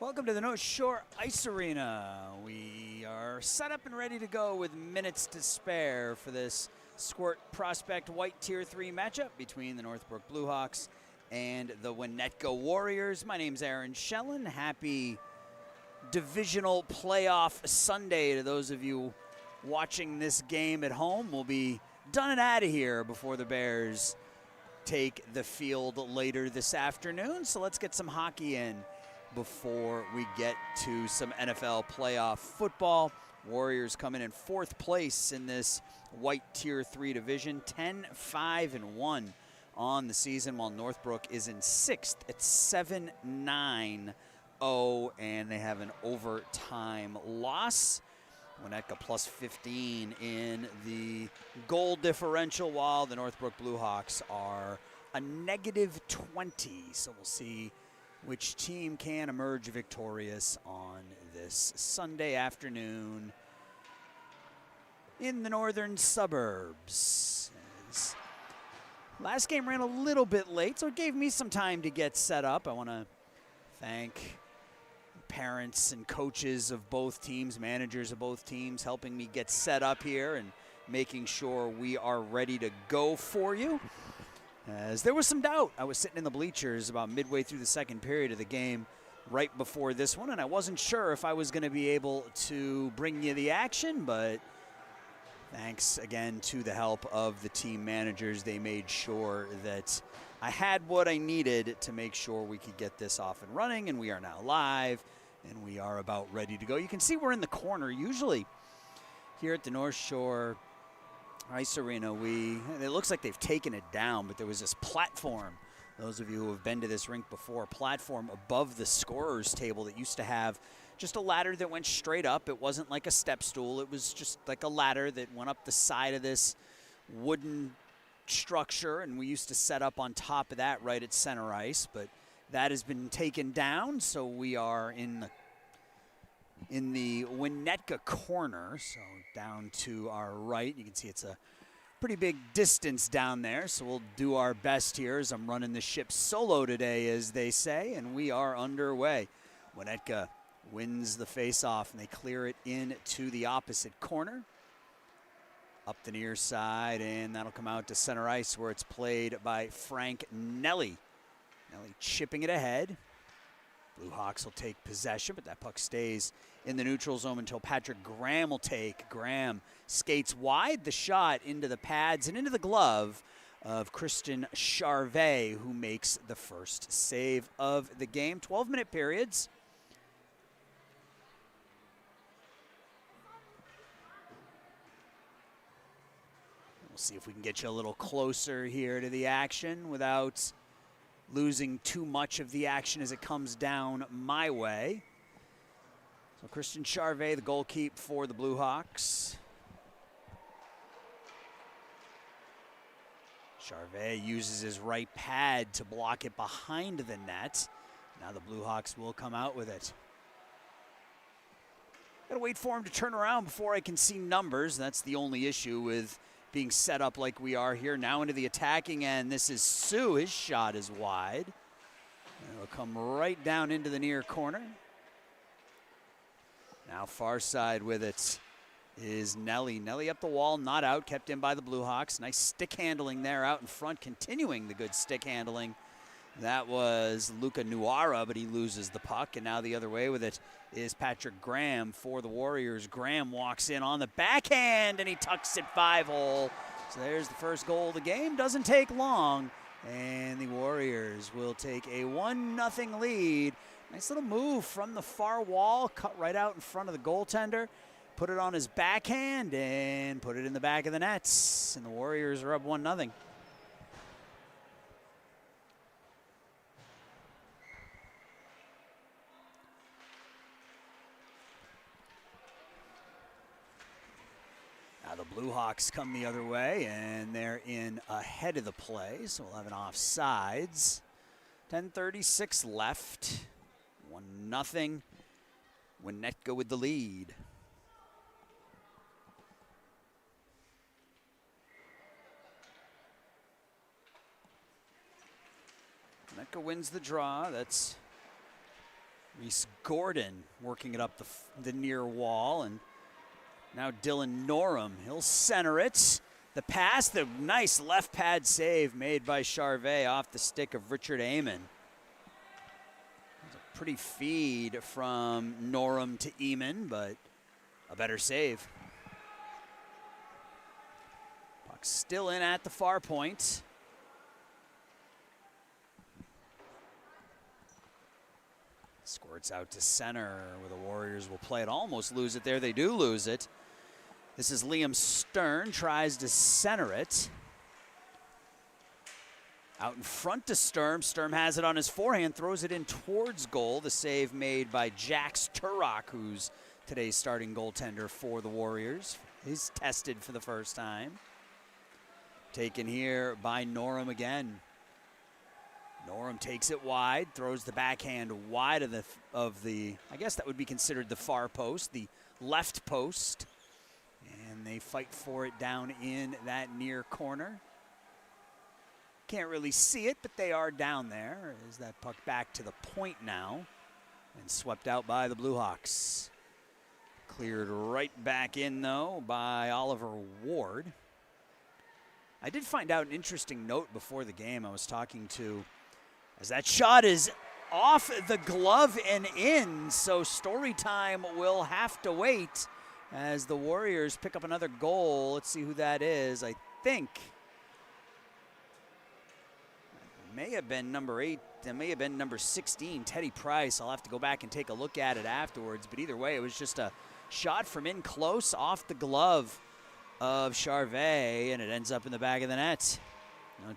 Welcome to the North Shore Ice Arena. We are set up and ready to go with minutes to spare for this Squirt Prospect White Tier 3 matchup between the Northbrook Bluehawks and the Winnetka Warriors. My name's Aaron Schellen. Happy divisional playoff Sunday to those of you watching this game at home. We'll be done and out of here before the Bears take the field later this afternoon. So let's get some hockey in before we get to some NFL playoff football. Warriors coming in 4th place in this white tier 3 division, 10-5-1 on the season, while Northbrook is in 6th at 7-9-0, and they have an overtime loss. Winnetka plus 15 in the goal differential, while the Northbrook Bluehawks are a -20. So we'll see which team can emerge victorious on this Sunday afternoon in the northern suburbs. Last game ran a little bit late, so it gave me some time to get set up. I want to thank parents and coaches of both teams, managers of both teams, helping me get set up here and making sure we are ready to go for you. As there was some doubt. I was sitting in the bleachers about midway through the second period of the game right before this one, and I wasn't sure if I was going to be able to bring you the action, but thanks again to the help of the team managers. They made sure that I had what I needed to make sure we could get this off and running, and we are now live, and we are about ready to go. You can see we're in the corner. Usually here at the North Shore Ice Arena, it looks like they've taken it down, but there was this platform, those of you who have been to this rink before, platform above the scorer's table that used to have just a ladder that went straight up. It wasn't like a step stool. It was just like a ladder that went up the side of this wooden structure, and we used to set up on top of that right at center ice, but that has been taken down, so we are in the Winnetka corner, so down to our right. You can see it's a pretty big distance down there, so we'll do our best here as I'm running the ship solo today, as they say, and we are underway. Winnetka wins the face-off, and they clear it into the opposite corner. Up the near side, and that'll come out to center ice where it's played by Frank Nelly. Nelly chipping it ahead. Bluehawks will take possession, but that puck stays in the neutral zone until Patrick Graham will take. Graham skates wide, the shot into the pads and into the glove of Christian Charvet, who makes the first save of the game. 12-minute periods. We'll see if we can get you a little closer here to the action without losing too much of the action as it comes down my way. So Christian Charvet, the goalkeeper for the Bluehawks. Charvet uses his right pad to block it behind the net. Now the Bluehawks will come out with it. Gotta wait for him to turn around before I can see numbers. That's the only issue with being set up like we are here. Now into the attacking end. This is Sue. His shot is wide. It'll come right down into the near corner. Now far side with it is Nelly. Nelly up the wall, not out, kept in by the Bluehawks. Nice stick handling there out in front, continuing the good stick handling. That was Luca Nuara, but he loses the puck, and now the other way with it is Patrick Graham for the Warriors. Graham walks in on the backhand, and he tucks it 5-hole. So there's the first goal of the game. Doesn't take long, and the Warriors will take a 1-0 lead. Nice little move from the far wall, cut right out in front of the goaltender, put it on his backhand, and put it in the back of the nets, and the Warriors are up 1-0. Now the Bluehawks come the other way, and they're in ahead of the play, so we'll have an offsides. 10:36 left. 1-0. Winnetka with the lead. Winnetka wins the draw. That's Reese Gordon working it up the near wall, and now Dylan Norum. He'll center it. The pass, the nice left pad save made by Charvet off the stick of Richard Amon. A pretty feed from Norum to Eamon, but a better save. Puck still in at the far point. Squirts out to center where the Warriors will play it. Almost lose it there. They do lose it. This is Liam Stern, tries to center it. Out in front to Sturm. Sturm has it on his forehand, throws it in towards goal. The save made by Jax Turok, who's today's starting goaltender for the Warriors. He's tested for the first time. Taken here by Norum again. Norum takes it wide, throws the backhand wide of the, I guess that would be considered the far post, the left post. And they fight for it down in that near corner. Can't really see it, but they are down there. Is that puck back to the point now and swept out by the Blue Hawks. Cleared right back in, though, by Oliver Ward. I did find out an interesting note before the game. I was talking to, as that shot is off the glove and in, so story time will have to wait as the Warriors pick up another goal. Let's see who that is. I think it may have been number 8. It may have been number 16, Teddy Price. I'll have to go back and take a look at it afterwards. But either way, it was just a shot from in close off the glove of Charvet, and it ends up in the back of the net.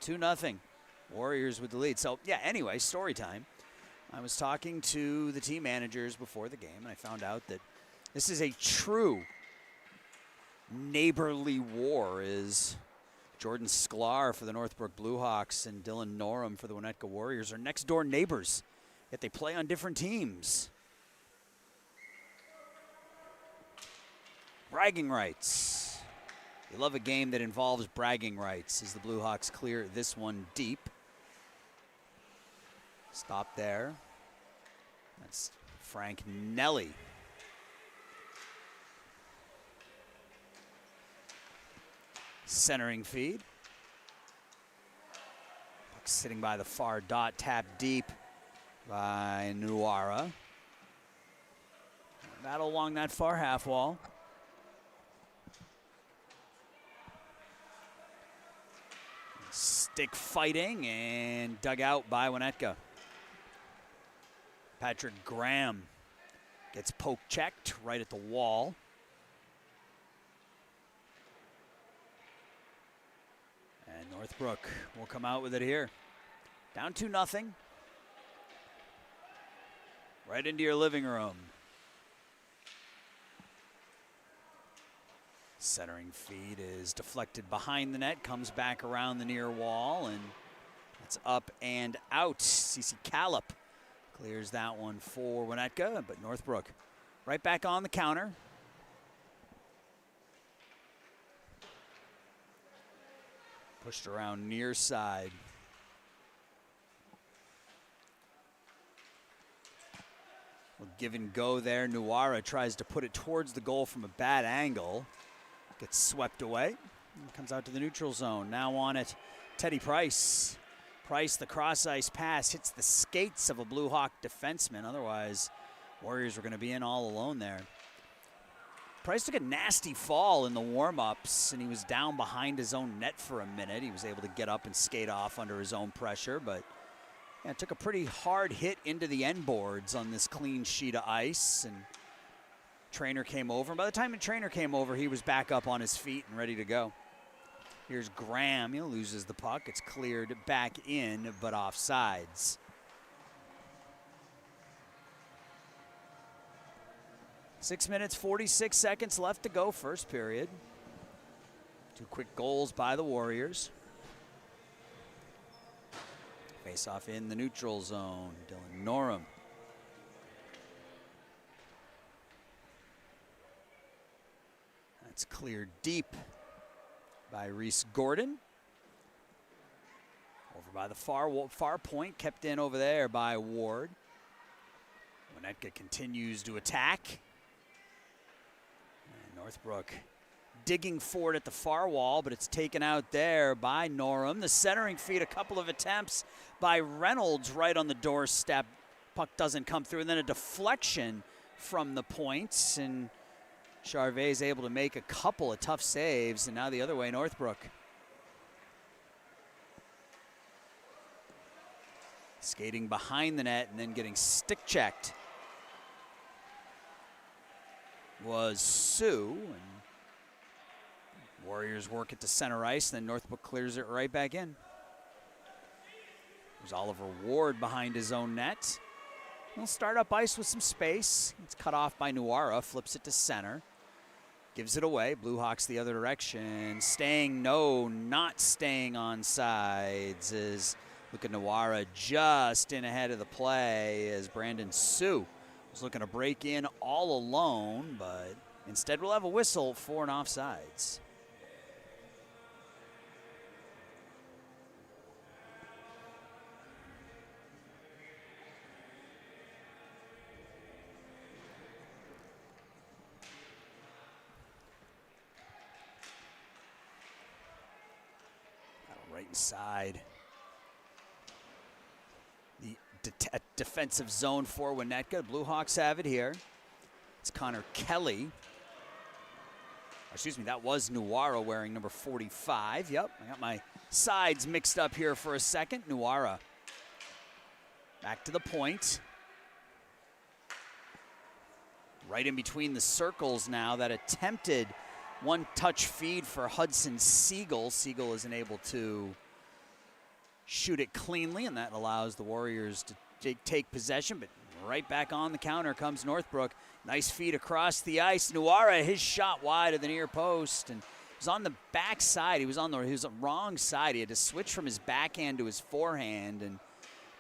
2-0. Warriors with the lead. So, yeah, anyway, story time. I was talking to the team managers before the game, and I found out that this is a true neighborly war. Is Jordan Sklar for the Northbrook Blue Hawks and Dylan Norum for the Winnetka Warriors are next door neighbors, yet they play on different teams. Bragging rights. You love a game that involves bragging rights as the Blue Hawks clear this one deep. Stop there. That's Frank Nelly. Centering feed. Puck sitting by the far dot, tapped deep by Nuara. Battle along that far half wall. Stick fighting and dug out by Winnetka. Patrick Graham gets poke checked right at the wall. And Northbrook will come out with it here. Down 2-0. Right into your living room. Centering feed is deflected behind the net, comes back around the near wall, and it's up and out. CeCe Callip clears that one for Winnetka, but Northbrook right back on the counter. Pushed around near side. We'll give and go there. Nuara tries to put it towards the goal from a bad angle. Gets swept away. And comes out to the neutral zone. Now on it, Teddy Price. Price, the cross-ice pass, hits the skates of a Blue Hawk defenseman. Otherwise, Warriors were going to be in all alone there. Price took a nasty fall in the warm-ups, and he was down behind his own net for a minute. He was able to get up and skate off under his own pressure, but yeah, took a pretty hard hit into the end boards on this clean sheet of ice, and Trainer came over. And by the time the Trainer came over, he was back up on his feet and ready to go. Here's Graham. He loses the puck. It's cleared back in, but offsides. 6 minutes, 46 seconds left to go, first period. 2 quick goals by the Warriors. Face off in the neutral zone. Dylan Norum. That's cleared deep by Reese Gordon. Over by the far point, kept in over there by Ward. Winnetka continues to attack. And Northbrook digging for it at the far wall, but it's taken out there by Norum. The centering feed, a couple of attempts by Reynolds right on the doorstep. Puck doesn't come through, and then a deflection from the points, and Charvet is able to make a couple of tough saves, and now the other way, Northbrook. Skating behind the net and then getting stick checked was Sue, and Warriors work it to center ice, and then Northbrook clears it right back in. There's Oliver Ward behind his own net. He'll start up ice with some space. It's cut off by Nuara, flips it to center. Gives it away. Blue Hawks the other direction. Staying, no, not staying on sides. As look at Nuara just in ahead of the play as Brandon Sue was looking to break in all alone, but instead we'll have a whistle for an offsides. Right inside the defensive zone for Winnetka. Blue Hawks have it here. It's Connor Kelly. Excuse me, that was Nuara wearing number 45. Yep, I got my sides mixed up here for a second. Nuara back to the point. Right in between the circles now. That attempted one-touch feed for Hudson Siegel. Siegel isn't able to shoot it cleanly, and that allows the Warriors to take possession, but right back on the counter comes Northbrook. Nice feed across the ice. Nuara, his shot wide of the near post, and he was on the back side. He was on the wrong side. He had to switch from his backhand to his forehand, and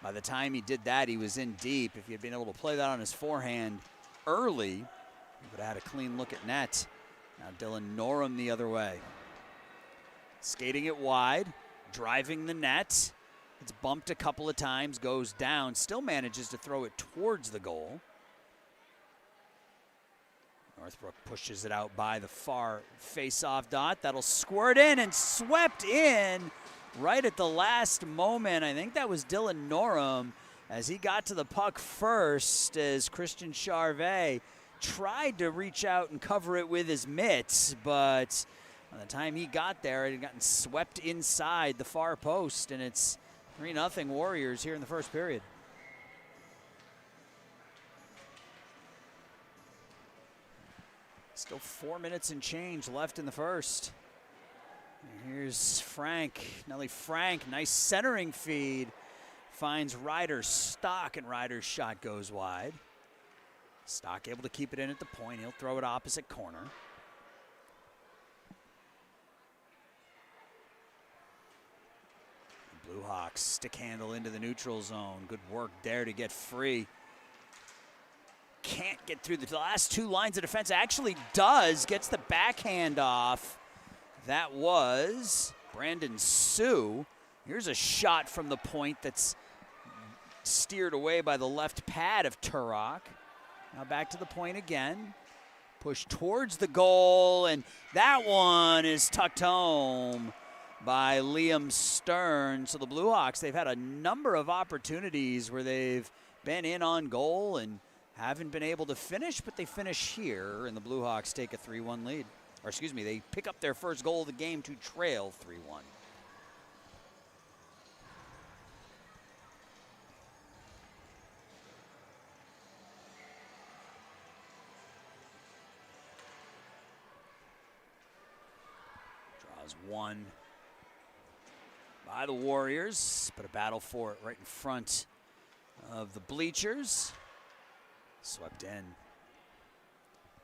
by the time he did that, he was in deep. If he had been able to play that on his forehand early, he would have had a clean look at net. Now Dylan Norum the other way. Skating it wide, driving the net. It's bumped a couple of times, goes down, still manages to throw it towards the goal. Northbrook pushes it out by the far face-off dot. That'll squirt in and swept in right at the last moment. I think that was Dylan Norum as he got to the puck first as Christian Charvet tried to reach out and cover it with his mitts, but by the time he got there, it had gotten swept inside the far post, and it's 3-0 Warriors here in the first period. Still 4 minutes and change left in the first. And here's Frank, Nelly Frank, nice centering feed. Finds Ryder's Stock, and Ryder's shot goes wide. Stock able to keep it in at the point. He'll throw it opposite corner. Blue Hawks stick handle into the neutral zone. Good work there to get free. Can't get through the last two lines of defense. Actually does. Gets the backhand off. That was Brandon Sue. Here's a shot from the point that's steered away by the left pad of Turok. Now back to the point again. Push towards the goal, and that one is tucked home by Liam Stern. So the Blue Hawks, they've had a number of opportunities where they've been in on goal and haven't been able to finish, but they finish here, and the Blue Hawks take a 3-1 lead. Or excuse me, they pick up their first goal of the game to trail 3-1. One by the Warriors, but a battle for it right in front of the bleachers. Swept in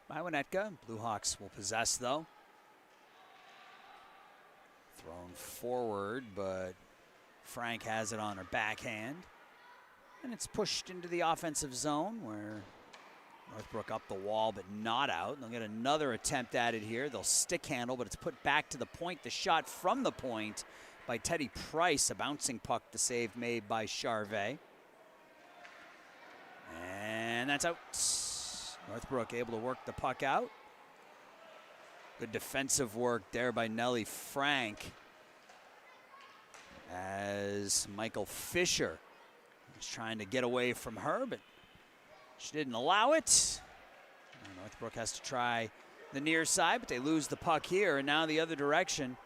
by Winnetka. Blue Hawks will possess though. Thrown forward, but Frank has it on her backhand. And it's pushed into the offensive zone where Northbrook up the wall, but not out. They'll get another attempt at it here. They'll stick handle, but it's put back to the point. The shot from the point by Teddy Price. A bouncing puck, the save made by Charvet. And And that's out. Northbrook able to work the puck out. Good defensive work there by Nellie Frank, as Michael Fisher was trying to get away from her, but she didn't allow it. Northbrook has to try the near side, but they lose the puck here, and now the other direction.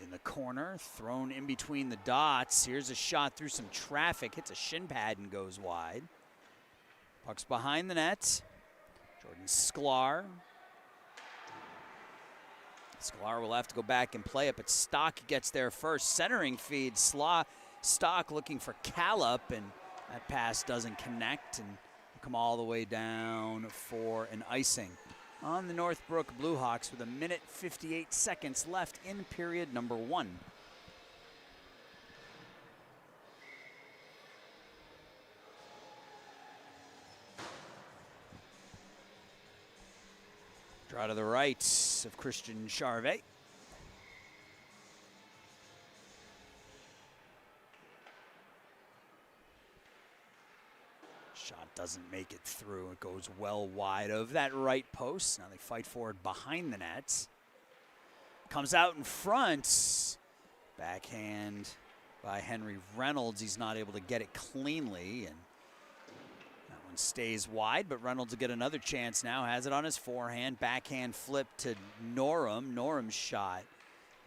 In the corner, thrown in between the dots. Here's a shot through some traffic, hits a shin pad and goes wide. Puck's behind the net. Jordan Sklar. Sklar will have to go back and play it, but Stock gets there first. Centering feed, Stock looking for Callop, and that pass doesn't connect and come all the way down for an icing on the Northbrook Bluehawks with 1:58 left in period number 1. Draw to the right of Christian Charvet. Shot doesn't make it through. It goes well wide of that right post. Now they fight for it behind the net. Comes out in front. Backhand by Henry Reynolds. He's not able to get it cleanly, and that one stays wide, but Reynolds will get another chance now. Has it on his forehand. Backhand flip to Norum. Norum's shot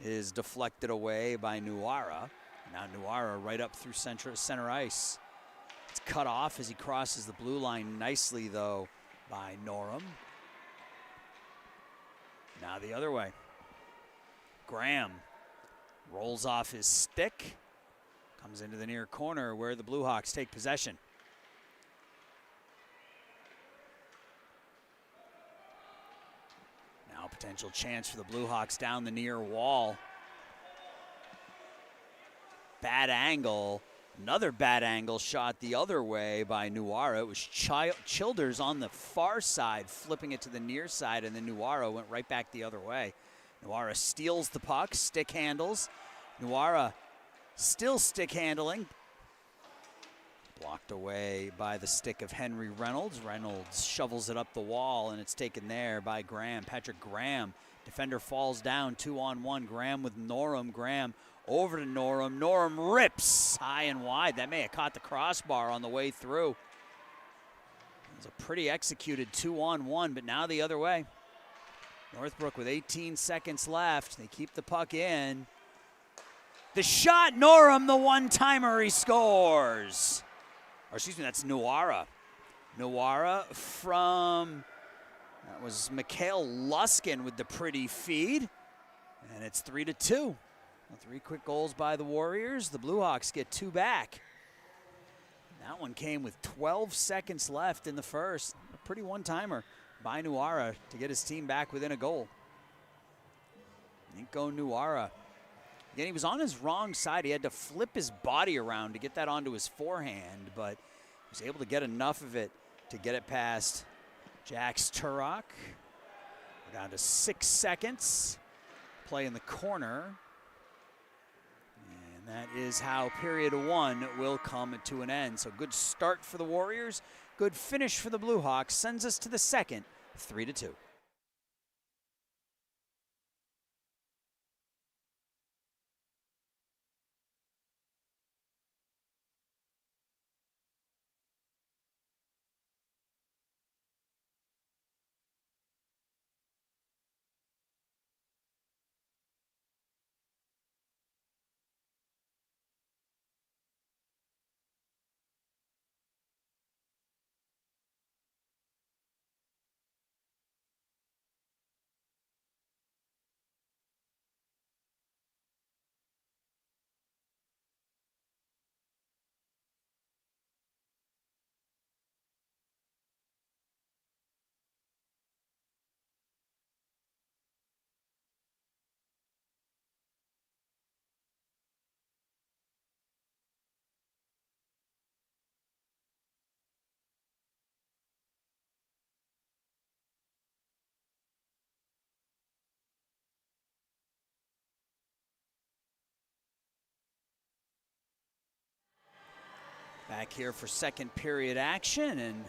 is deflected away by Nuara. Now Nuara right up through center ice. It's cut off as he crosses the blue line nicely, though, by Norum. Now the other way. Graham rolls off his stick. Comes into the near corner where the Bluehawks take possession. Now potential chance for the Bluehawks down the near wall. Bad angle. Another bad angle shot the other way by Nuara. It was Childers on the far side, flipping it to the near side, and then Nuara went right back the other way. Nuara steals the puck, stick handles. Nuara still stick handling. Blocked away by the stick of Henry Reynolds. Reynolds shovels it up the wall, and it's taken there by Graham. Patrick Graham. Defender falls down, 2-on-1. Graham with Norum. Graham over to Norum. Norum rips high and wide. That may have caught the crossbar on the way through. It was a pretty executed 2-on-1, but now the other way. Northbrook with 18 seconds left. They keep the puck in. The shot, Norum, the one-timer, he scores. Or excuse me, that's Nuara. Nuara from, that was Mikhail Luskin with the pretty feed. And it's 3-2. 3 quick goals by the Warriors. The Bluehawks get 2 back. That one came with 12 seconds left in the first. A pretty one-timer by Nuara to get his team back within a goal. Ninko Nuara. Again, he was on his wrong side. He had to flip his body around to get that onto his forehand, but he was able to get enough of it to get it past Jax Turok. We're down to 6 seconds. Play in the corner. And that is how period 1 will come to an end. So good start for the Warriors. Good finish for the Bluehawks. Sends us to the second, 3-2. Back here for second period action, and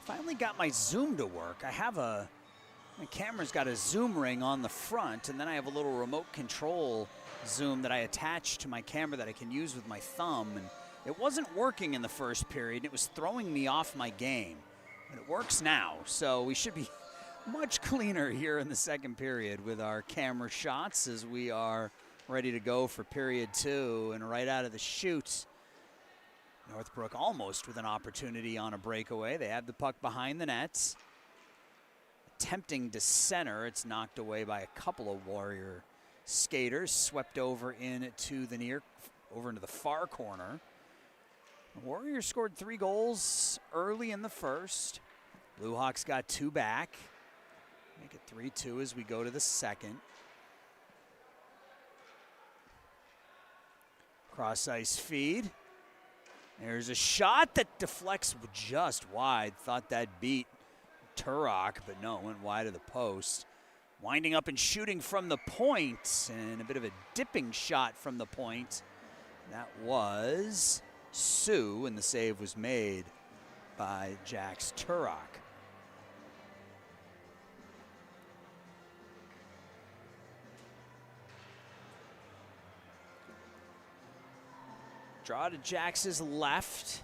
finally got my zoom to work. I have my camera's got a zoom ring on the front, and then I have a little remote control zoom that I attach to my camera that I can use with my thumb, and it wasn't working in the first period. It was throwing me off my game, but it works now, so we should be much cleaner here in the second period with our camera shots as we are ready to go for period 2. And right out of the chute, Northbrook almost with an opportunity on a breakaway. They have the puck behind the nets. Attempting to center, it's knocked away by a couple of Warrior skaters, swept over into the far corner. The Warriors scored 3 goals early in the first. Blue Hawks got 2 back. Make it 3-2 as we go to the second. Cross ice feed. There's a shot that deflects just wide. Thought that beat Turok, but no, it went wide of the post. Winding up and shooting from the point, and a bit of a dipping shot from the point. That was Sue, and the save was made by Jax Turok. Draw to Jax's left.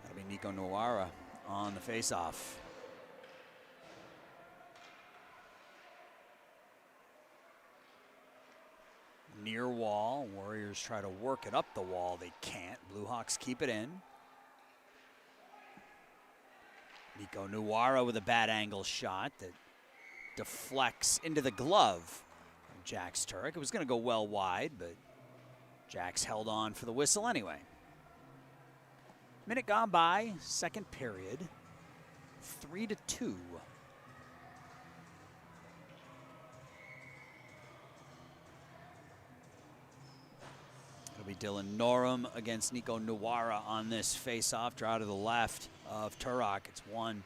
That'll be Nico Noara on the faceoff. Near wall. Warriors try to work it up the wall. They can't. Blue Hawks keep it in. Nico Noara with a bad angle shot that deflects into the glove of Jax Turok. It was going to go well wide, but Jax held on for the whistle anyway. Minute gone by, second period, 3-2. It'll be Dylan Norum against Nico Noara on this face-off. Draw to the left of Turok. It's won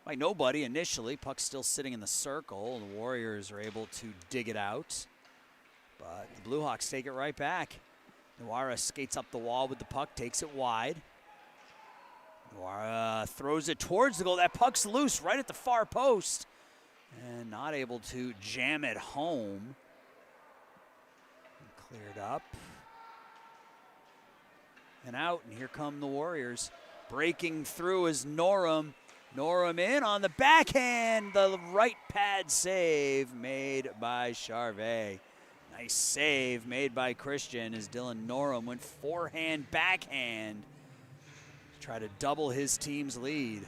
by nobody initially. Puck's still sitting in the circle. The Warriors are able to dig it out, but the Blue Hawks take it right back. Noara skates up the wall with the puck, takes it wide. Noara throws it towards the goal. That puck's loose right at the far post and not able to jam it home. Cleared up and out, and here come the Warriors. Breaking through is Norum. Norum in on the backhand. The right pad save made by Charvet. Nice save made by Christian as Dylan Norum went forehand, backhand to try to double his team's lead.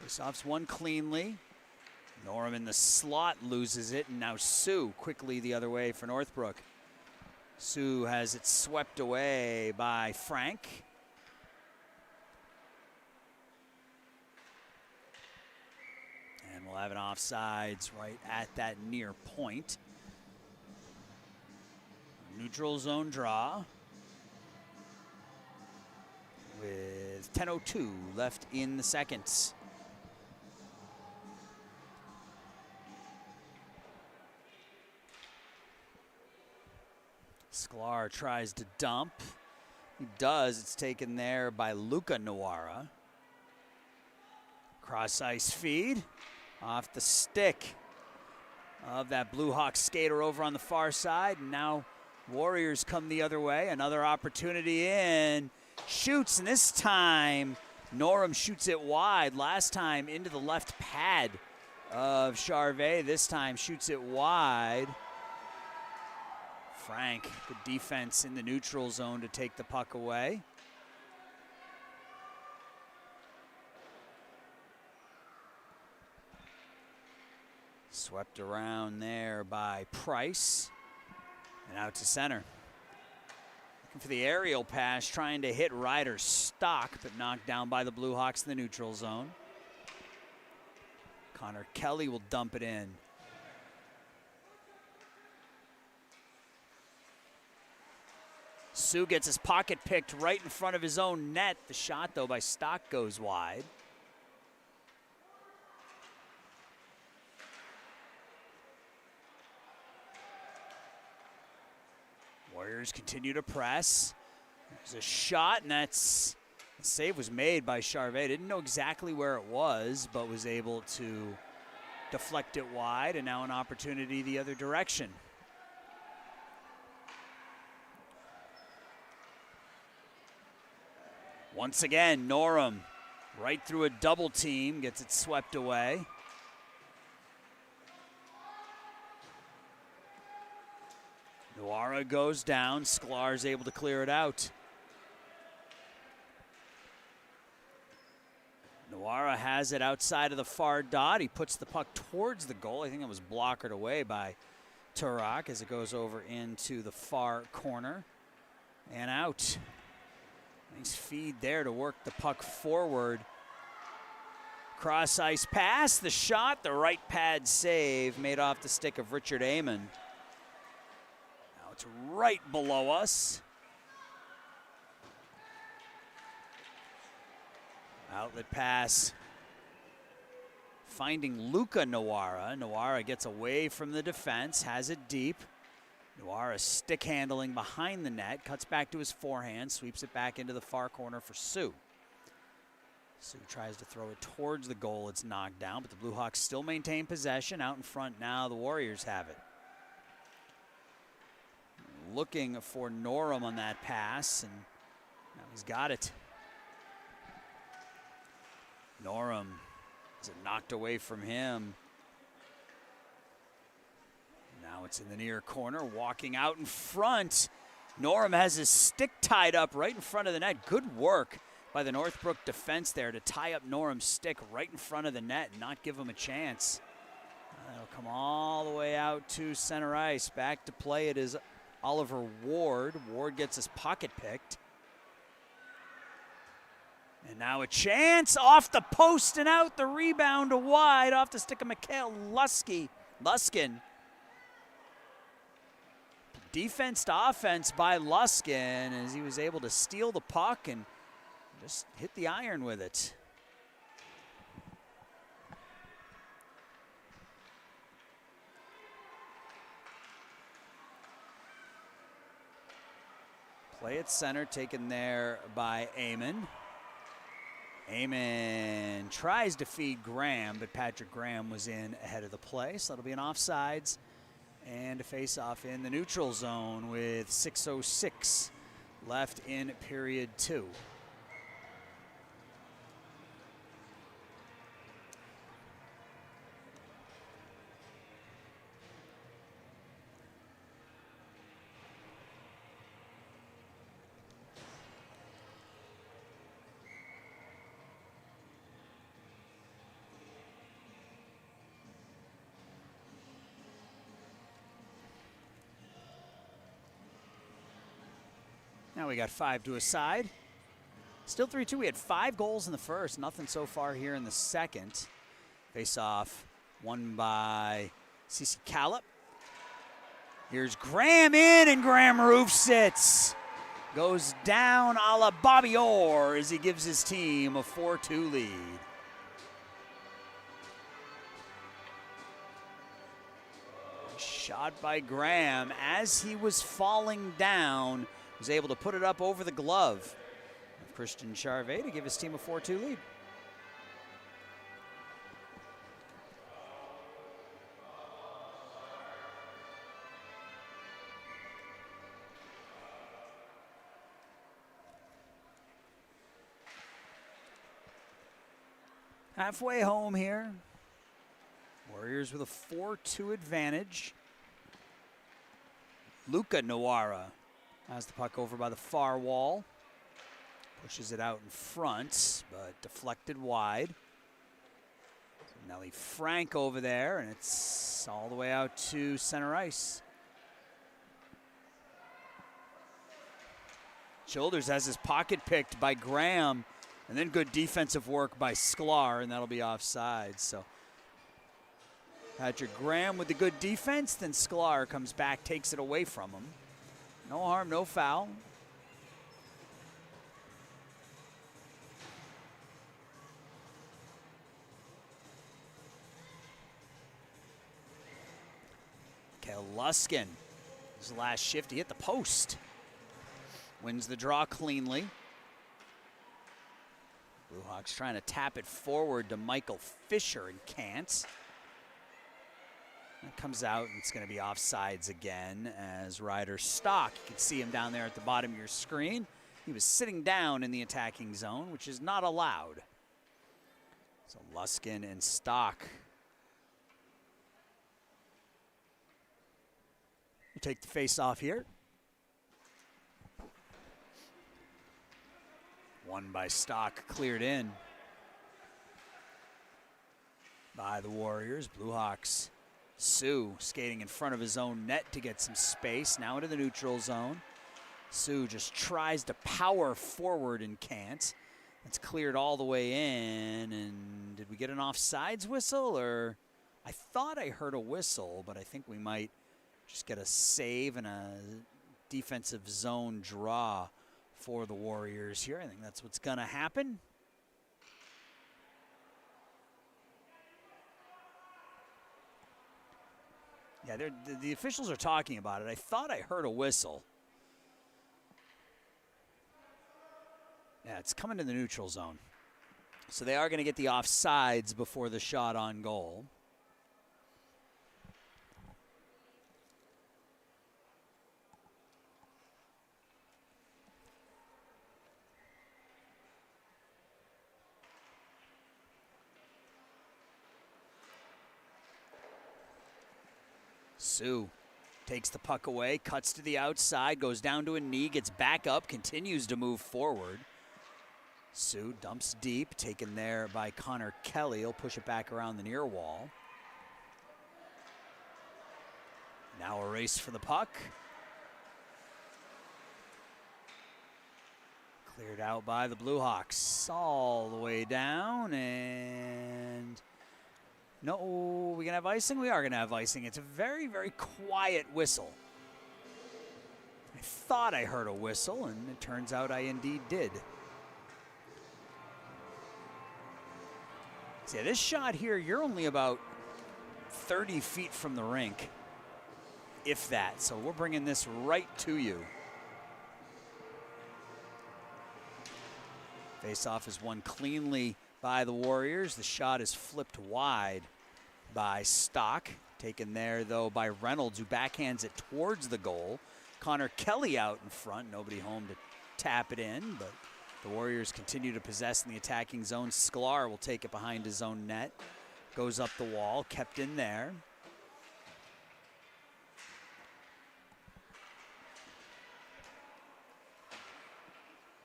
Faceoff's won cleanly. Norum in the slot loses it, and now Sue quickly the other way for Northbrook. Sue has it swept away by Frank. And we'll have an offsides right at that near point. Neutral zone draw with 10:02 left in the second. Sklar tries to dump. He does. It's taken there by Luca Noara. Cross ice feed off the stick of that Blue Hawk skater over on the far side. And now Warriors come the other way. Another opportunity in. Shoots, and this time Norum shoots it wide. Last time into the left pad of Charvet. This time shoots it wide. Frank, good defense in the neutral zone to take the puck away. Swept around there by Price and out to center. Looking for the aerial pass, trying to hit Ryder's stock, but knocked down by the Blue Hawks in the neutral zone. Connor Kelly will dump it in. Sue gets his pocket picked right in front of his own net. The shot, though, by Stock goes wide. Warriors continue to press. There's a shot, and that's the save was made by Charvet. Didn't know exactly where it was, but was able to deflect it wide, and now an opportunity the other direction. Once again, Norum right through a double team, gets it swept away. Nuara goes down. Sklar's able to clear it out. Nuara has it outside of the far dot. He puts the puck towards the goal. I think it was blockered away by Turok as it goes over into the far corner and out. Nice feed there to work the puck forward. Cross ice pass, the shot, the right pad save made off the stick of Richard Amon. Now it's right below us. Outlet pass. Finding Luca Nuara. Nuara gets away from the defense, has it deep. Nuara stick handling behind the net, cuts back to his forehand, sweeps it back into the far corner for Sue. Sue tries to throw it towards the goal. It's knocked down, but the Blue Hawks still maintain possession. Out in front now, the Warriors have it. Looking for Norum on that pass, and now he's got it. Norum, is it knocked away from him? Now it's in the near corner, walking out in front. Norum has his stick tied up right in front of the net. Good work by the Northbrook defense there to tie up Norum's stick right in front of the net and not give him a chance. That'll come all the way out to center ice. Back to play it is Oliver Ward. Ward gets his pocket picked. And now a chance off the post and out. The rebound wide off the stick of Mikhail Luskin. Defense to offense by Luskin as he was able to steal the puck and just hit the iron with it. Play at center, taken there by Amon. Amon tries to feed Graham, but Patrick Graham was in ahead of the play, so that'll be an offsides and a face-off in the neutral zone with 6:06 left in period 2. Now we got 5 to a side. Still 3-2. We had 5 goals in the first. Nothing so far here in the second. Face off won by Cece Callip. Here's Graham in, and Graham roofs it. Goes down a la Bobby Orr as he gives his team a 4-2 lead. Shot by Graham as he was falling down. Was able to put it up over the glove of Christian Charvet to give his team a 4-2 lead. Halfway home here. Warriors with a 4-2 advantage. Luca Nuara has the puck over by the far wall. Pushes it out in front, but deflected wide. Nelly Frank over there, and it's all the way out to center ice. Childers has his pocket picked by Graham, and then good defensive work by Sklar, and that'll be offside. So Patrick Graham with the good defense, then Sklar comes back, takes it away from him. No harm, no foul. Luskin, his last shift, he hit the post. Wins the draw cleanly. Blue Hawks trying to tap it forward to Michael Fisher and can't. That comes out and it's going to be offsides again as Ryder Stock. You can see him down there at the bottom of your screen. He was sitting down in the attacking zone, which is not allowed. So Luskin and Stock will take the face off here. One by Stock, cleared in by the Warriors. Blue Hawks, Sue skating in front of his own net to get some space. Now into the neutral zone. Sue just tries to power forward and can't. It's cleared all the way in. And did we get an offsides whistle? Or I thought I heard a whistle, but I think we might just get a save and a defensive zone draw for the Warriors here. I think that's what's going to happen. Yeah, the officials are talking about it. I thought I heard a whistle. Yeah, it's coming to the neutral zone. So they are going to get the offsides before the shot on goal. Sue takes the puck away, cuts to the outside, goes down to a knee, gets back up, continues to move forward. Sue dumps deep, taken there by Connor Kelly. He'll push it back around the near wall. Now a race for the puck. Cleared out by the Blue Hawks all the way down, and no, we gonna have icing? We are gonna have icing. It's a very, very quiet whistle. I thought I heard a whistle, and it turns out I indeed did. So yeah, this shot here, you're only about 30 feet from the rink, if that. So we're bringing this right to you. Face-off is won cleanly by the Warriors. The shot is flipped wide by Stock. Taken there, though, by Reynolds, who backhands it towards the goal. Connor Kelly out in front. Nobody home to tap it in, but the Warriors continue to possess in the attacking zone. Sklar will take it behind his own net. Goes up the wall, kept in there.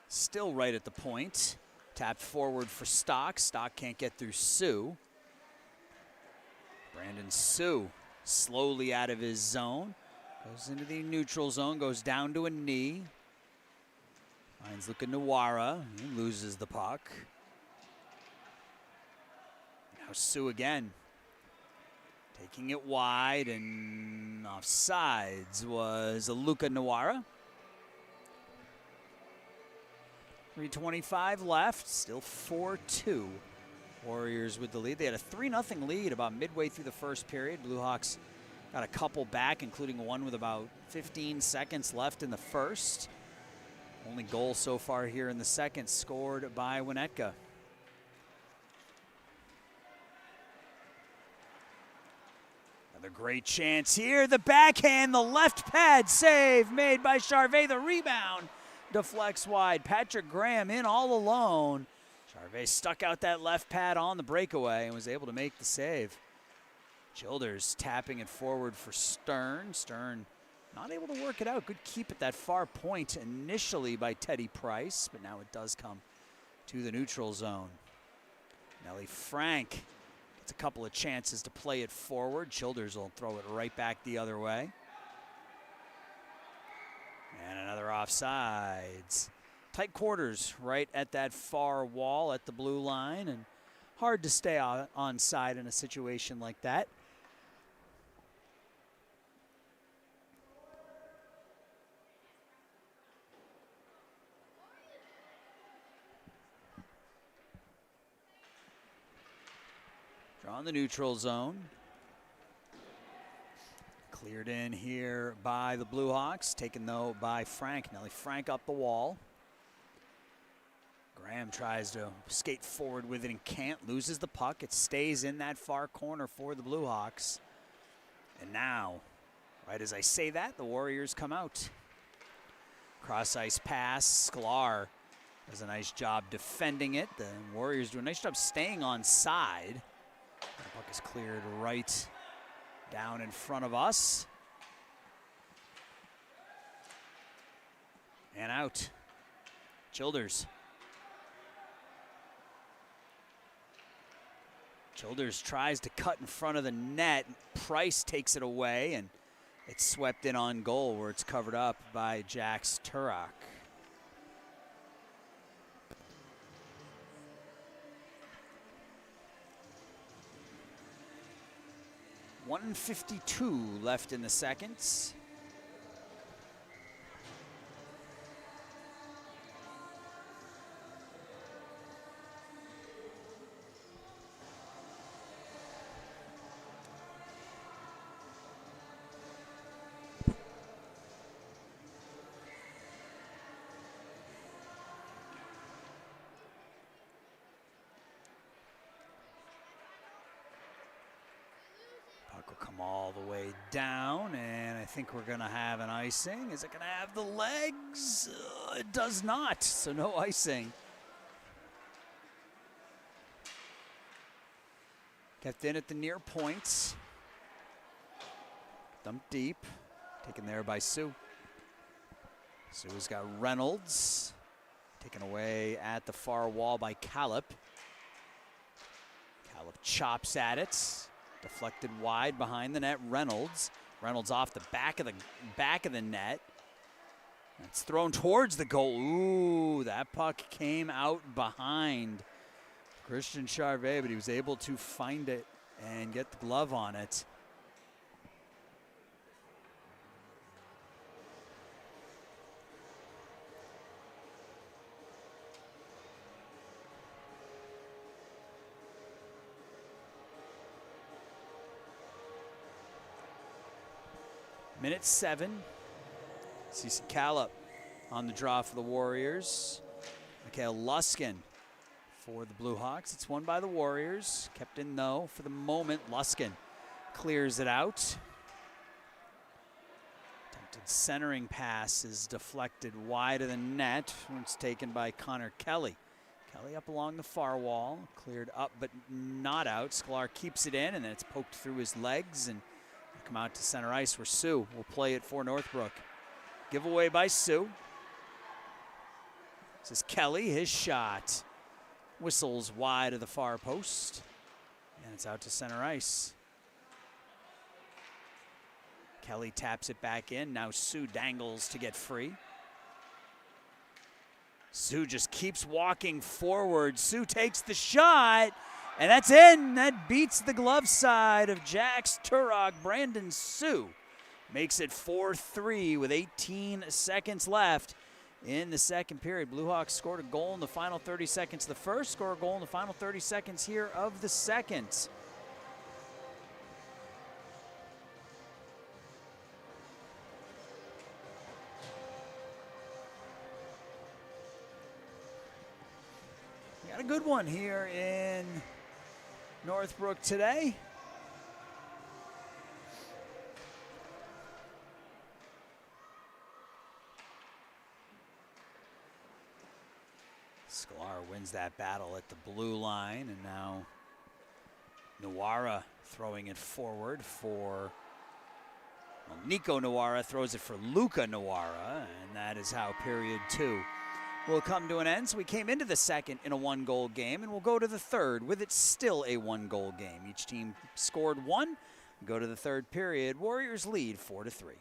Still right at the point. Tapped forward for Stock. Stock can't get through Sue. Brandon Sue slowly out of his zone. Goes into the neutral zone, goes down to a knee. Finds Luka Nawara. He loses the puck. Now Sue again. Taking it wide, and offsides was Luka Nawara. 3:25 left, still 4-2. Warriors with the lead. They had a 3-0 lead about midway through the first period. Blue Hawks got a couple back, including one with about 15 seconds left in the first. Only goal so far here in the second scored by Winnetka. Another great chance here. The backhand, the left pad save made by Charvet. The rebound deflects wide. Patrick Graham in all alone. Charvet stuck out that left pad on the breakaway and was able to make the save. Childers tapping it forward for Stern. Stern not able to work it out. Good keep at that far point initially by Teddy Price, but now it does come to the neutral zone. Nelly Frank gets a couple of chances to play it forward. Childers will throw it right back the other way. And another offsides. Tight quarters right at that far wall at the blue line, and hard to stay onside in a situation like that. Draw in the neutral zone. Cleared in here by the Blue Hawks, taken though by Frank. Nelly Frank up the wall. Graham tries to skate forward with it and can't, loses the puck. It stays in that far corner for the Blue Hawks. And now, right as I say that, the Warriors come out. Cross ice pass, Sklar does a nice job defending it. The Warriors do a nice job staying on side. The puck is cleared right down in front of us. And out. Childers. Childers tries to cut in front of the net. Price takes it away, and it's swept in on goal where it's covered up by Jax Turok. .152 left in the seconds. Will come all the way down, and I think we're going to have an icing. Is it going to have the legs? It does not, so no icing. Kept in at the near points. Dumped deep. Taken there by Sue. Sue's got Reynolds. Taken away at the far wall by Callip. Callip chops at it. Deflected wide behind the net. Reynolds. Reynolds off the back of the net. It's thrown towards the goal. Ooh, that puck came out behind Christian Charvet, but he was able to find it and get the glove on it. Minute 7. CC Callip on the draw for the Warriors. Mikhail Luskin for the Blue Hawks. It's won by the Warriors. Kept in though for the moment. Luskin clears it out. Attempted centering pass is deflected wide of the net. It's taken by Connor Kelly. Kelly up along the far wall. Cleared up but not out. Sklar keeps it in, and then it's poked through his legs and come out to center ice where Sue will play it for Northbrook. Giveaway by Sue. This is Kelly, his shot. Whistles wide of the far post. And it's out to center ice. Kelly taps it back in. Now Sue dangles to get free. Sue just keeps walking forward. Sue takes the shot. And that's in. That beats the glove side of Jax Turok. Brandon Sue makes it 4-3 with 18 seconds left in the second period. Blue Hawks scored a goal in the final 30 seconds of the first, score a goal in the final 30 seconds here of the second. We got a good one here in Northbrook today. Sklar wins that battle at the blue line, and now Nawara throwing it forward for, well, Nico Nawara throws it for Luca Nawara, and that is how period 2 will come to an end. So we came into the second in a one-goal game, and we'll go to the third with it still a one-goal game. Each team scored one. Go to the third period. Warriors lead 4-3.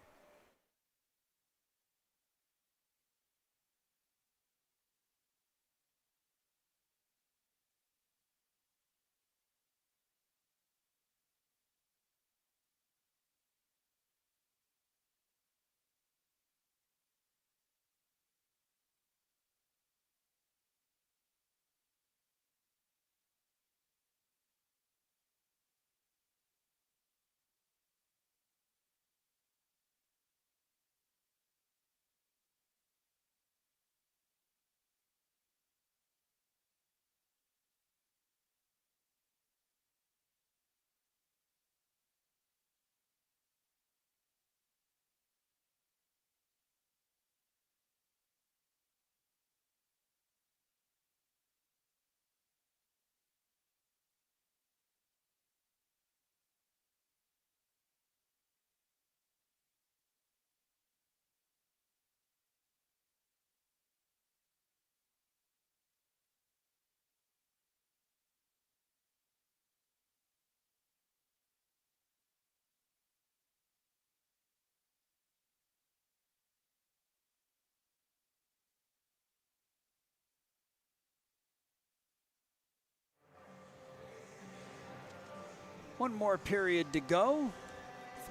One more period to go.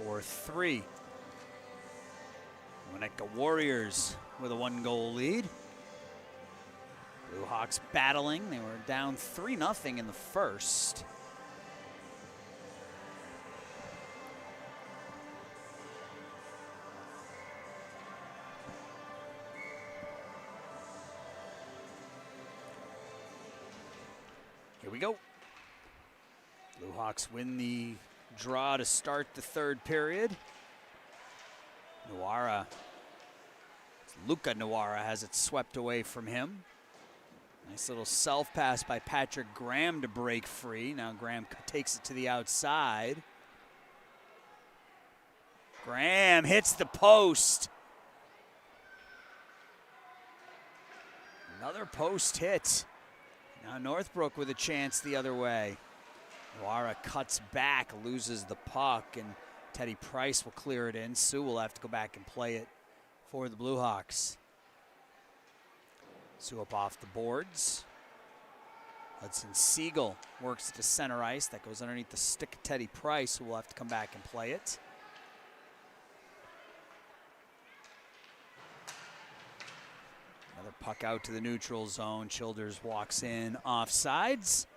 4-3. Winnetka Warriors with a 1-goal lead. Blue Hawks battling. They were down 3-0 in the first. Here we go. Blue Hawks win the draw to start the third period. Luca Nawara has it swept away from him. Nice little self pass by Patrick Graham to break free. Now Graham takes it to the outside. Graham hits the post. Another post hit. Now Northbrook with a chance the other way. Nawara cuts back, loses the puck, and Teddy Price will clear it in. Sue will have to go back and play it for the Blue Hawks. Sue up off the boards. Hudson Siegel works to center ice. That goes underneath the stick of Teddy Price, who will have to come back and play it. Another puck out to the neutral zone. Childers walks in offsides.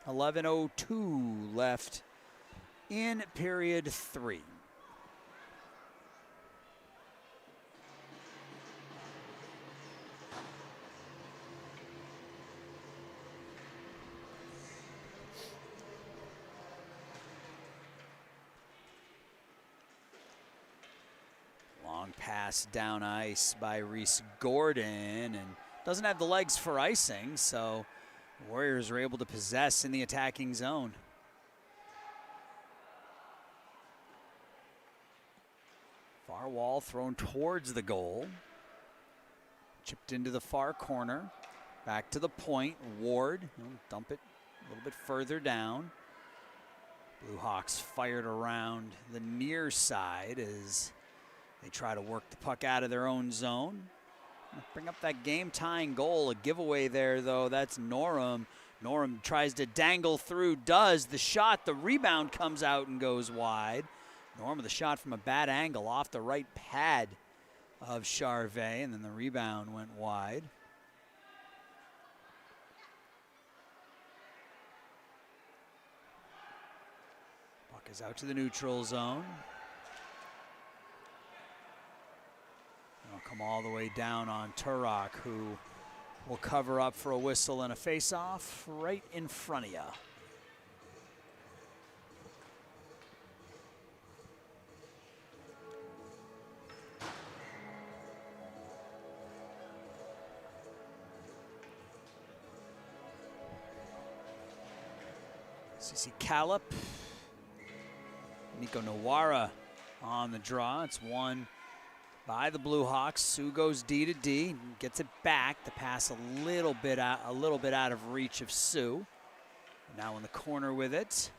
11:02 left in period 3. Long pass down ice by Reese Gordon, and doesn't have the legs for icing, so Warriors are able to possess in the attacking zone. Far wall thrown towards the goal. Chipped into the far corner. Back to the point. Ward, dump it a little bit further down. Blue Hawks fired around the near side as they try to work the puck out of their own zone. Bring up that game-tying goal. A giveaway there, though. That's Norum. Norum tries to dangle through, does. The shot, the rebound comes out and goes wide. Norum with a shot from a bad angle off the right pad of Charvet, and then the rebound went wide. Puck is out to the neutral zone. It'll come all the way down on Turok, who will cover up for a whistle and a face-off right in front of you. CC Callip, Nico Nawara on the draw. It's won by the Blue Hawks. Sue goes D to D, gets it back. The pass a little bit out of reach of Sue. Now in the corner with it.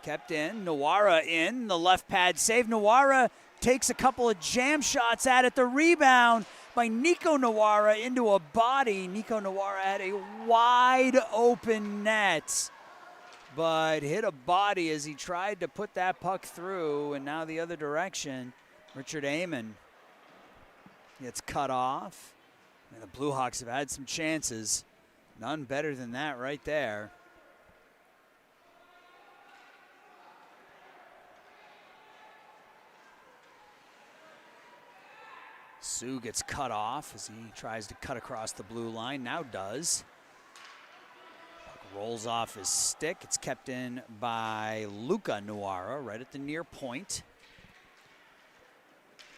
Kept in. Nawara in the left pad save. Nawara takes a couple of jam shots at it. The rebound by Nico Nawara into a body. Nico Nawara had a wide open net, but hit a body as he tried to put that puck through, and now the other direction. Richard Amon gets cut off. And the Blue Hawks have had some chances. None better than that right there. Sue gets cut off as he tries to cut across the blue line, now does. Puck rolls off his stick. It's kept in by Luca Nawara right at the near point.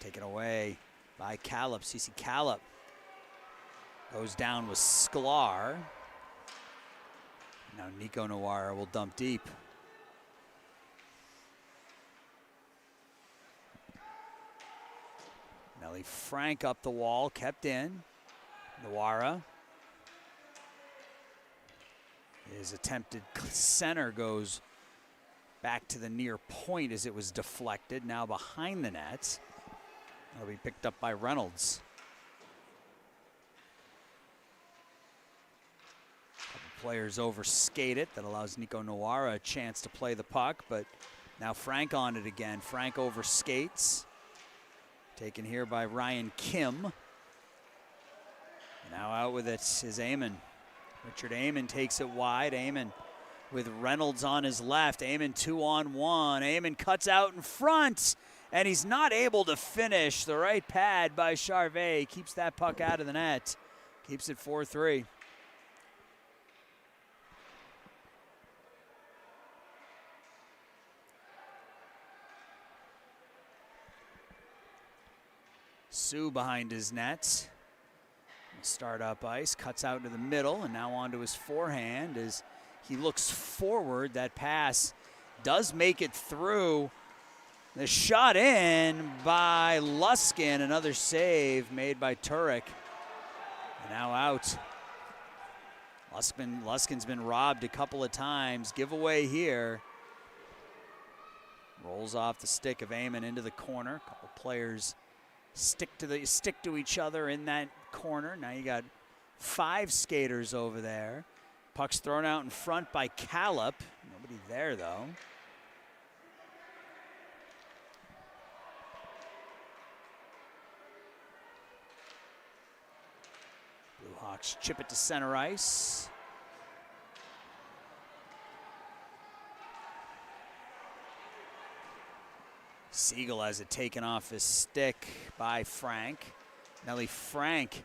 Taken away by Callip. CC Callip goes down with Sklar. Now Nico Nawara will dump deep. Nelly Frank up the wall, kept in. Nawara. His attempted center goes back to the near point as it was deflected. Now behind the net. That'll be picked up by Reynolds. Couple Players overskate it. That allows Nico Noara a chance to play the puck, but now Frank on it again. Frank overskates. Taken here by Ryan Kim. Now out with it is Amon. Richard Amon takes it wide. Amon with Reynolds on his left. Amon 2-on-1. Amon cuts out in front, and he's not able to finish. The right pad by Charvet keeps that puck out of the net. Keeps it 4-3. Sue behind his net. Start up ice, cuts out into the middle, and now onto his forehand as he looks forward. That pass does make it through. The shot in by Luskin. Another save made by Turek. And now out. Luskin's been robbed a couple of times. Giveaway here. Rolls off the stick of Amon into the corner. A couple players stick to each other in that corner. Now you got 5 skaters over there. Puck's thrown out in front by Callop. Nobody there though. Blue Hawks chip it to center ice. Siegel has it taken off his stick by Frank. Nellie Frank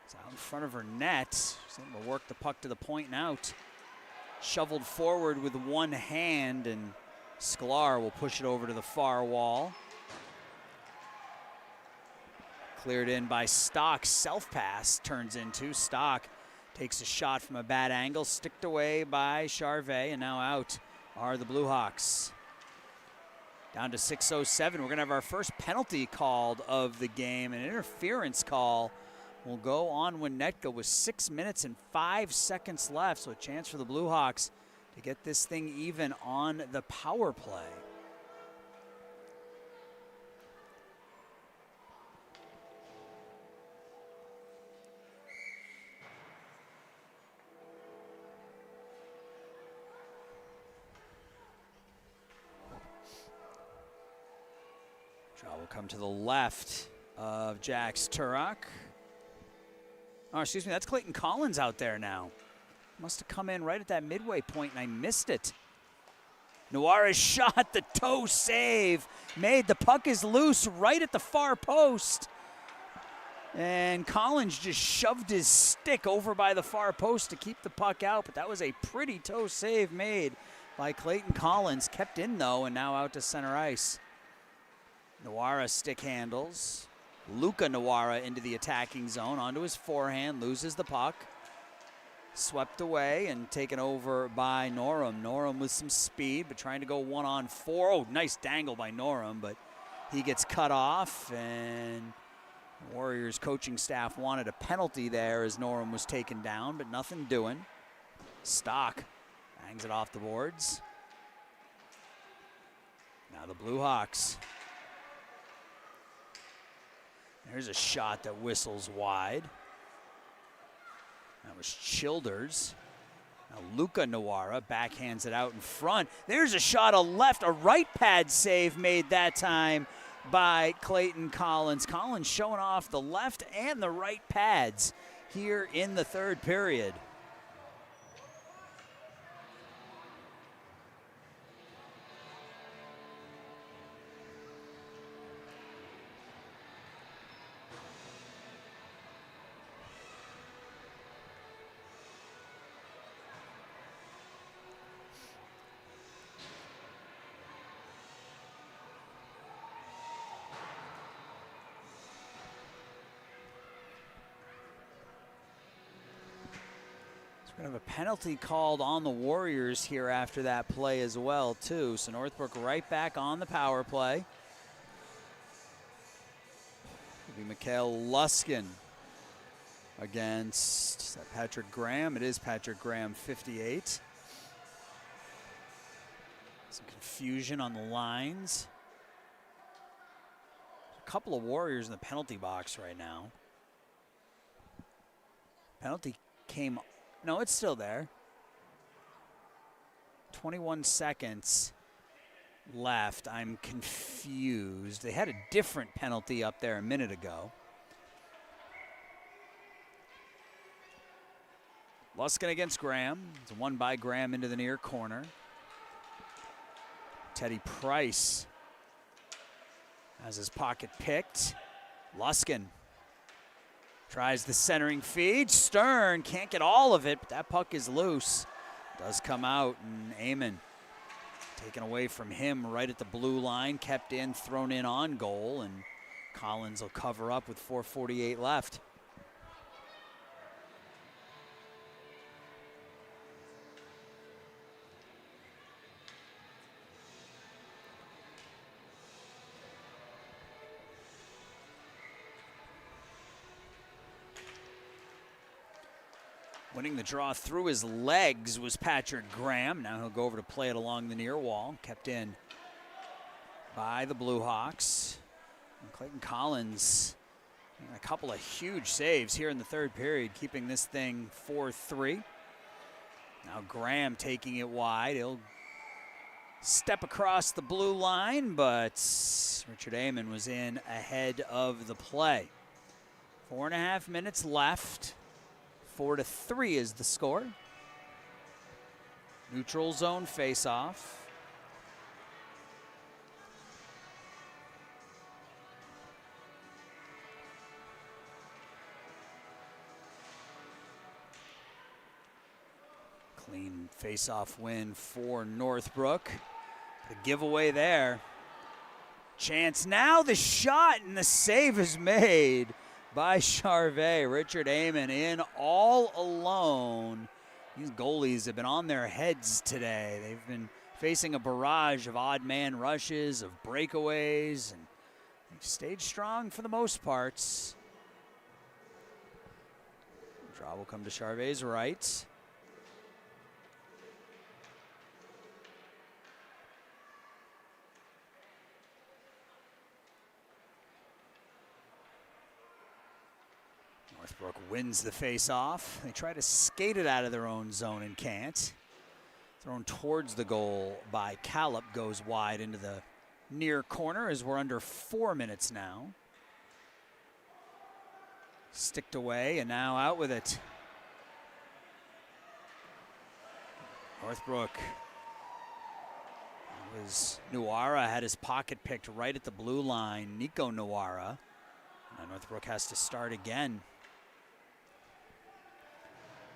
is out in front of her net. She's able to work the puck to the point and out. Shoveled forward with one hand, and Sklar will push it over to the far wall. Cleared in by Stock. Self-pass turns into. Stock takes a shot from a bad angle, sticked away by Charvet, and now out are the Blue Hawks. Down to 6:07. We're going to have our first penalty called of the game. An interference call will go on Winnetka with 6 minutes and 5 seconds left. So a chance for the Blue Hawks to get this thing even on the power play. Draw will come to the left of Jax Turok. Oh, excuse me, that's Clayton Collins out there now. Must have come in right at that midway point and I missed it. Noira's shot, the toe save made. The puck is loose right at the far post. And Collins just shoved his stick over by the far post to keep the puck out, but that was a pretty toe save made by Clayton Collins. Kept in though, and now out to center ice. Noira stick handles. Luca Noira into the attacking zone, onto his forehand, loses the puck. Swept away and taken over by Norum. Norum with some speed, but trying to go 1-on-4. Oh, nice dangle by Norum, but he gets cut off, and the Warriors coaching staff wanted a penalty there as Norum was taken down, but nothing doing. Stock hangs it off the boards. Now the Blue Hawks. There's a shot that whistles wide. That was Childers. Now Luca Noira backhands it out in front. There's a shot a left, a right pad save made that time by Clayton Collins. Collins showing off the left and the right pads here in the third period. We're going to have a penalty called on the Warriors here after that play as well, too. So Northbrook right back on the power play. It'll be Mikhail Luskin against, is that Patrick Graham? It is Patrick Graham, 58. Some confusion on the lines. A couple of Warriors in the penalty box right now. Penalty came No, it's still there. 21 seconds left. I'm confused. They had a different penalty up there a minute ago. Luskin against Graham. It's one by Graham into the near corner. Teddy Price has his pocket picked. Luskin tries the centering feed. Stern can't get all of it, but that puck is loose. Does come out, and Amon taken away from him right at the blue line, kept in, thrown in on goal, and Collins will cover up with 4:48 left. Winning the draw through his legs was Patrick Graham. Now he'll go over to play it along the near wall. Kept in by the Blue Hawks. And Clayton Collins, a couple of huge saves here in the third period, keeping this thing 4-3. Now Graham taking it wide. He'll step across the blue line, but Richard Amon was in ahead of the play. 4.5 minutes left. 4-3 is the score. Neutral zone face-off. Clean face-off win for Northbrook. The giveaway there. Chance now, the shot, and the save is made by Charvet. Richard Amon in all alone. These goalies have been on their heads today. They've been facing a barrage of odd man rushes, of breakaways, and they've stayed strong for the most parts. Draw will come to Charvet's right. Northbrook wins the face-off. They try to skate it out of their own zone and can't. Thrown towards the goal by Callop, goes wide into the near corner as we're under 4 minutes now. Sticked away and now out with it. Northbrook. It was Nuara had his pocket picked right at the blue line. Nico Nuara. Northbrook has to start again.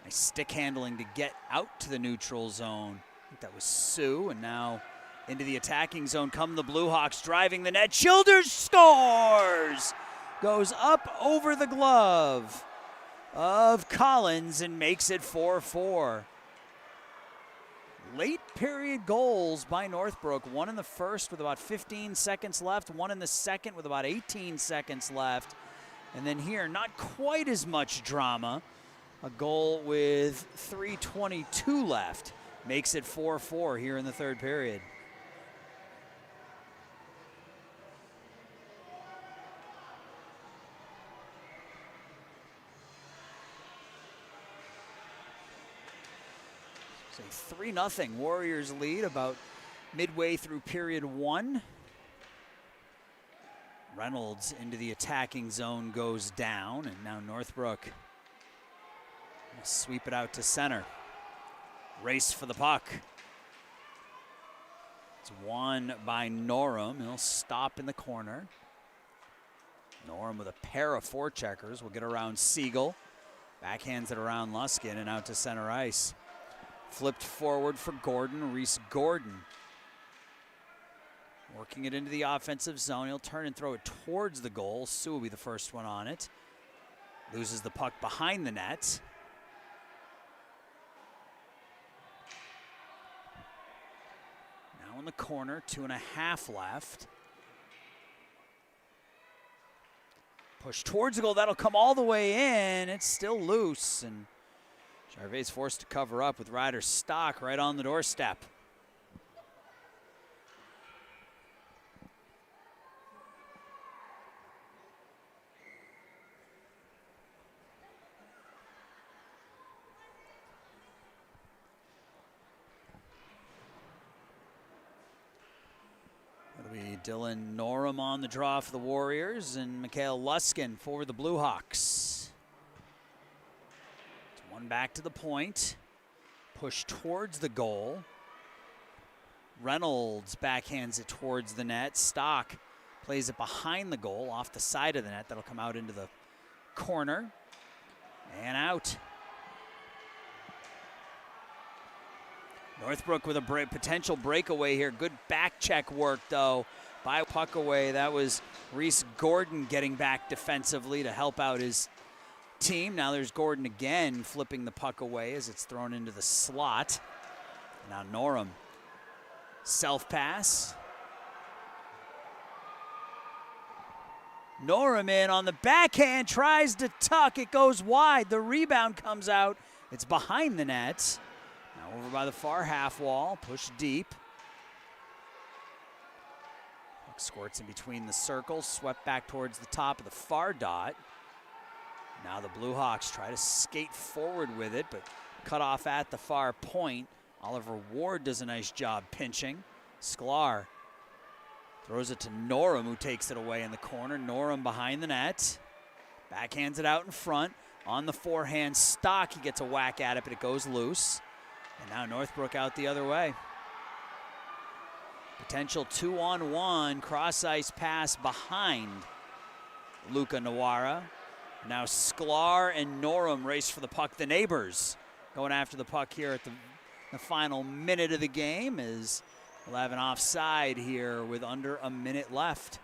Nice stick handling to get out to the neutral zone. I think that was Sue, and now into the attacking zone come the Blue Hawks, driving the net. Childers scores! Goes up over the glove of Collins and makes it 4-4. Late period goals by Northbrook. One in the first with about 15 seconds left, one in the second with about 18 seconds left. And then here, not quite as much drama. A goal with 3:22 left. Makes it 4-4 here in the third period. So 3-0 Warriors lead about midway through period one. Reynolds into the attacking zone goes down, and now Northbrook will sweep it out to center. Race for the puck. It's won by Norum. He'll stop in the corner. Norum with a pair of forecheckers will get around Siegel. Backhands it around Luskin and out to center ice. Flipped forward for Gordon, Reese Gordon. Working it into the offensive zone. He'll turn and throw it towards the goal. Sue will be the first one on it. Loses the puck behind the net. Now in the corner, 2.5 left. Push towards the goal. That'll come all the way in. It's still loose, and Charvet's forced to cover up with Ryder Stock right on the doorstep. It'll be Dylan Norum on the draw for the Warriors and Mikhail Luskin for the Blue Hawks. It's one back to the point. Push towards the goal. Reynolds backhands it towards the net. Stock plays it behind the goal off the side of the net. That'll come out into the corner and out. Northbrook with a potential breakaway here. Good back check work, though, by puck away. That was Reese Gordon getting back defensively to help out his team. Now there's Gordon again flipping the puck away as it's thrown into the slot. Now Norum. Self-pass. Norum in on the backhand, tries to tuck. It goes wide. The rebound comes out. It's behind the net. Now over by the far half wall, push deep. Puck squirts in between the circles, swept back towards the top of the far dot. Now the Blue Hawks try to skate forward with it, but cut off at the far point. Oliver Ward does a nice job pinching. Sklar throws it to Norum, who takes it away in the corner. Norum behind the net. Backhands it out in front. On the forehand, Stock, he gets a whack at it, but it goes loose. And now Northbrook out the other way. Potential 2-on-1 cross-ice pass behind Luca Nawara. Now Sklar and Norum race for the puck. The neighbors going after the puck here at the final minute of the game, as we'll have an offside here with under a minute left.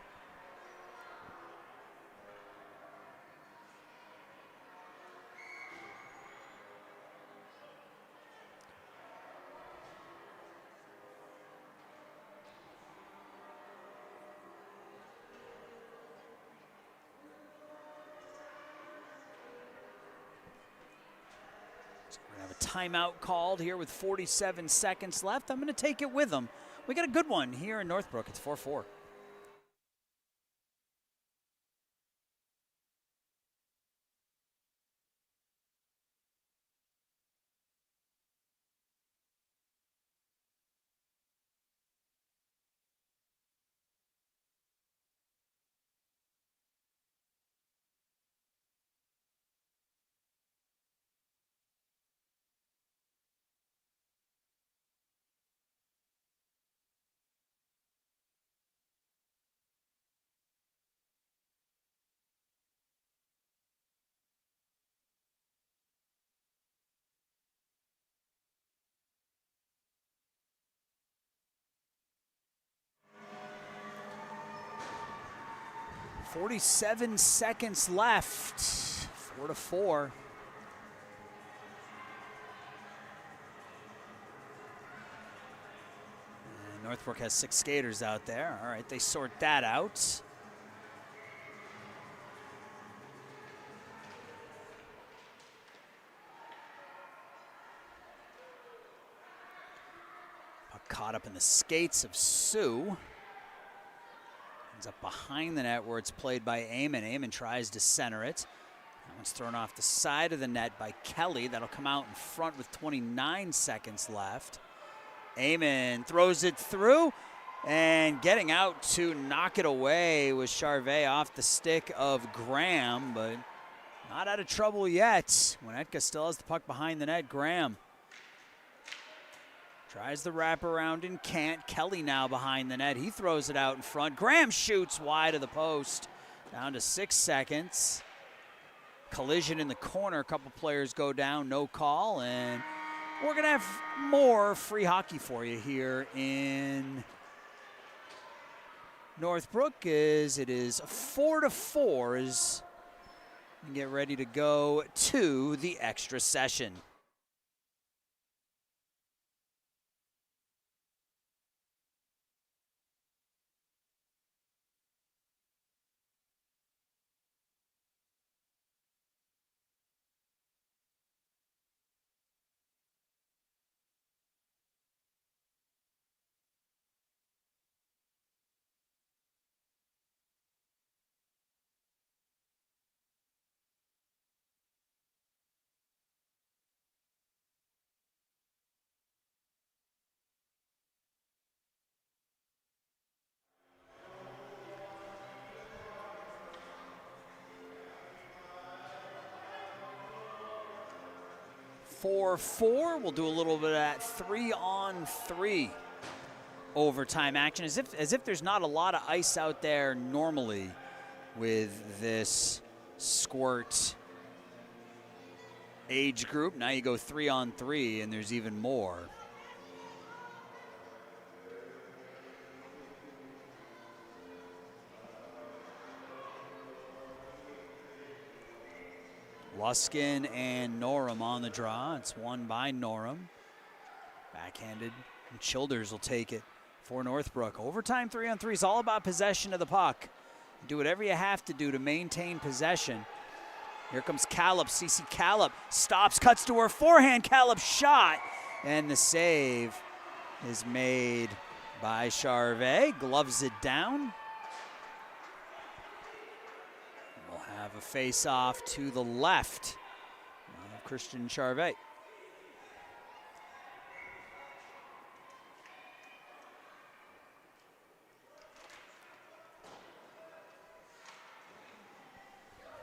Timeout called here with 47 seconds left. I'm going to take it with them. We got a good one here in Northbrook. It's 4-4. .47 seconds left, 4-4. And Northbrook has 6 skaters out there. All right, they sort that out. Puck caught up in the skates of Sioux. Ends up behind the net where it's played by Eamon. Eamon tries to center it. That one's thrown off the side of the net by Kelly. That'll come out in front with 29 seconds left. Eamon throws it through, and getting out to knock it away was Charvet off the stick of Graham, but not out of trouble yet. Winnetka still has the puck behind the net. Graham tries the wraparound and can't. Kelly now behind the net. He throws it out in front. Graham shoots wide of the post. Down to 6 seconds. Collision in the corner. A couple players go down. No call. And we're going to have more free hockey for you here in Northbrook, as it is 4-4 as we get ready to go to the extra session. 4-4. We'll do a little bit of that 3-on-3 overtime action, as if there's not a lot of ice out there normally with this Squirt age group. Now you go 3-on-3, and there's even more. Luskin and Norum on the draw. It's won by Norum. Backhanded, and Childers will take it for Northbrook. Overtime 3-on-3 is all about possession of the puck. Do whatever you have to do to maintain possession. Here comes Callop. CC Callop stops, cuts to her forehand. Callop shot, and the save is made by Charvet. Gloves it down. We'll have a face-off to the left of Christian Charvet.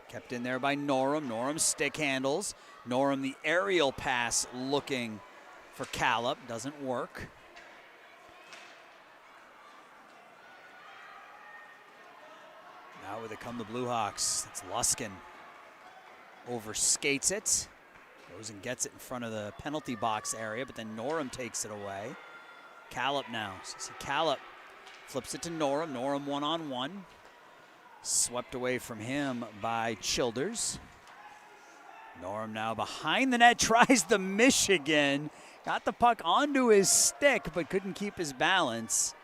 Kept in there by Norum. Norum stick handles. Norum the aerial pass looking for Callop. Doesn't work. Now with it come the Blue Hawks. It's Luskin. Overskates it. Goes and gets it in front of the penalty box area, but then Norum takes it away. Callop now. So Callop flips it to Norum. Norum one-on-one. Swept away from him by Childers. Norum now behind the net, tries the Michigan. Got the puck onto his stick, but couldn't keep his balance.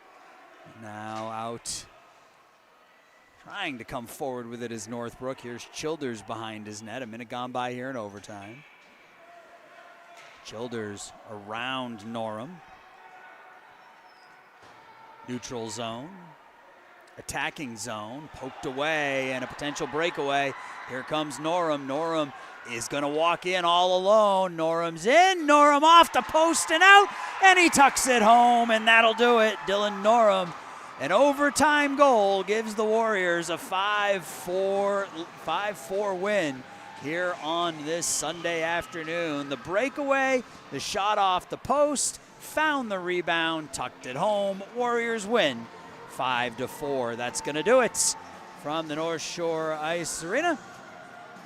Now out, trying to come forward with it is Northbrook. Here's Childers behind his net. A minute gone by here in overtime. Childers around Norum. Neutral zone. Attacking zone, poked away, and a potential breakaway. Here comes Norum. Norum is going to walk in all alone. Norum's in. Norum off the post and out, and he tucks it home, and that'll do it. Dylan Norum, an overtime goal, gives the Warriors a 5-4 win here on this Sunday afternoon. The breakaway, the shot off the post, found the rebound, tucked it home. Warriors win 5-4. That's going to do it from the North Shore Ice Arena.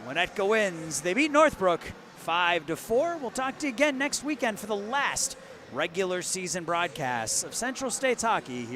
Winnetka wins. They beat Northbrook 5-4. We'll talk to you again next weekend for the last regular season broadcasts of Central States Hockey here